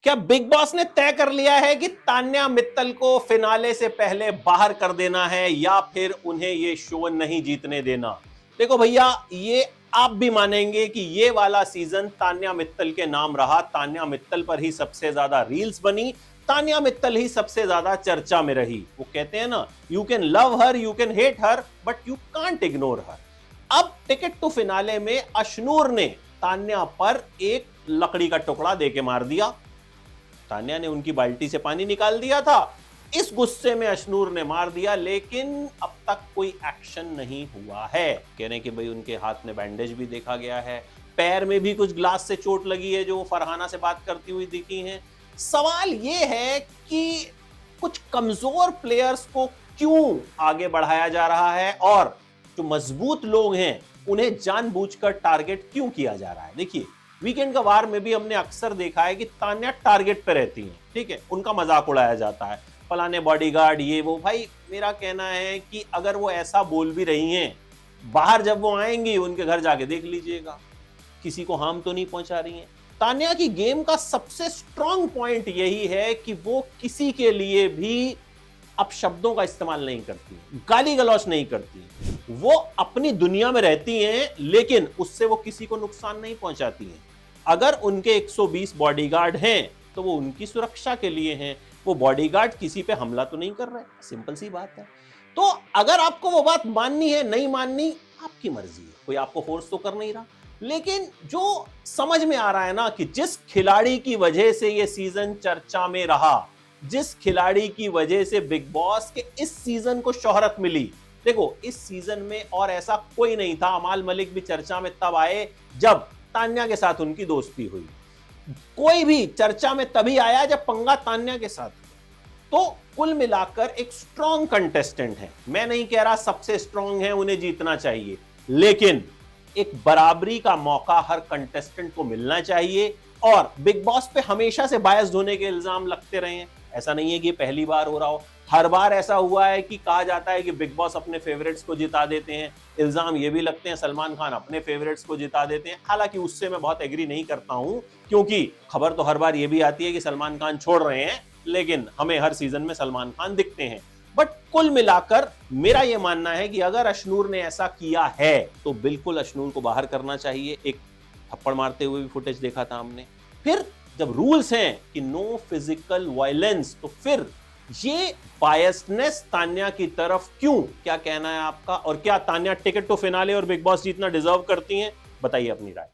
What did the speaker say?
क्या big boss ने तय कर लिया है कि तान्या मित्तल को फिनाले से पहले बाहर कर देना है या फिर उन्हें ये शो नहीं जीतने देना? देखो भैया, ये आप भी मानेंगे कि ये वाला सीजन तान्या मित्तल के नाम रहा। तान्या मित्तल पर ही सबसे ज्यादा रील्स बनी, तान्या मित्तल ही सबसे ज्यादा चर्चा में रही। वो कहते हैं ना, you can love her, you can hate her, but you can't ignore her. अब टिकट टू फिनाले में अशनूर ने तान्या पर एक लकड़ी का टुकड़ा देके मार दिया। तान्या ने उनकी बाल्टी से पानी निकाल दिया था, इस गुस्से में अशनूर ने मार दिया, लेकिन अब तक कोई एक्शन नहीं हुआ है। कह रहे हैं कि भाई उनके हाथ में बैंडेज भी देखा गया है, पैर में भी कुछ ग्लास से चोट लगी है, जो वो फरहाना से बात करती हुई दिखी हैं। सवाल ये है कि कुछ कमजोर प्लेयर्स को क्यों आगे बढ़ाया जा रहा है और जो मजबूत लोग हैं उन्हें जानबूझकर टारगेट क्यों किया जा रहा है। देखिए, वीकेंड का वार में भी हमने अक्सर देखा है कि तान्या टारगेट पे रहती हैं, ठीक है, उनका मजाक उड़ाया जाता है, फलाने बॉडीगार्ड ये वो। भाई मेरा कहना है कि अगर वो ऐसा बोल भी रही हैं, बाहर जब वो आएंगी उनके घर जाके देख लीजिएगा, किसी को हार्म तो नहीं पहुंचा रही हैं। तान्या की गेम का सबसे स्ट्रॉन्ग पॉइंट यही है कि वो किसी के लिए भी अपशब्दों का इस्तेमाल नहीं करती, गाली गलौज नहीं करती। वो अपनी दुनिया में रहती हैं, लेकिन उससे वो किसी को नुकसान नहीं पहुंचाती हैं। अगर उनके 120 बॉडीगार्ड हैं तो वो उनकी सुरक्षा के लिए हैं, वो बॉडीगार्ड किसी पे हमला तो नहीं कर रहे। सिंपल सी बात है। तो अगर आपको वो बात माननी है, नहीं माननी आपकी मर्जी है, कोई आपको फोर्स तो कर नहीं रहा। लेकिन जो समझ में आ रहा है ना कि जिस खिलाड़ी की वजह से ये सीजन चर्चा में रहा, जिस खिलाड़ी की वजह से बिग बॉस के इस सीजन को शोहरत मिली, देखो इस सीजन में और ऐसा कोई नहीं था। अमाल मलिक भी चर्चा में तब आए जब तान्या के साथ उनकी दोस्ती हुई। कोई भी चर्चा में तभी आया जब पंगा तान्या के साथ हुआ। तो कुल मिलाकर एक स्ट्रॉन्ग कंटेस्टेंट है। मैं नहीं कह रहा सबसे स्ट्रॉन्ग है, उन्हें जीतना चाहिए, लेकिन एक बराबरी का मौका हर कंटेस्टेंट को मिलना चाहिए। और बिग बॉस पे हमेशा से बायस्ड होने के इल्जाम लगते रहे हैं, ऐसा नहीं है कि पहली बार हो रहा हो। हर बार ऐसा हुआ है कि कहा जाता है कि बिग बॉस अपने फेवरेट्स को जिता देते हैं। इल्जाम ये भी लगते हैं सलमान खान अपने फेवरेट्स को जिता देते हैं। हालांकि उससे मैं बहुत एग्री नहीं करता हूं, क्योंकि खबर तो हर बार ये भी आती है कि सलमान खान छोड़ रहे हैं, लेकिन हमें हर सीजन में सलमान खान दिखते हैं। बट कुल मिलाकर मेरा यह मानना है कि अगर अशनूर ने ऐसा किया है तो बिल्कुल अशनूर को बाहर करना चाहिए। एक थप्पड़ मारते हुए भी फुटेज देखा था हमने। फिर जब रूल्स हैं कि नो फिजिकल वायलेंस, तो फिर ये बायसनेस तान्या की तरफ क्यों? क्या कहना है आपका? और क्या तान्या टिकट टू फिनाले और बिग बॉस जीतना डिजर्व करती हैं? बताइए अपनी राय।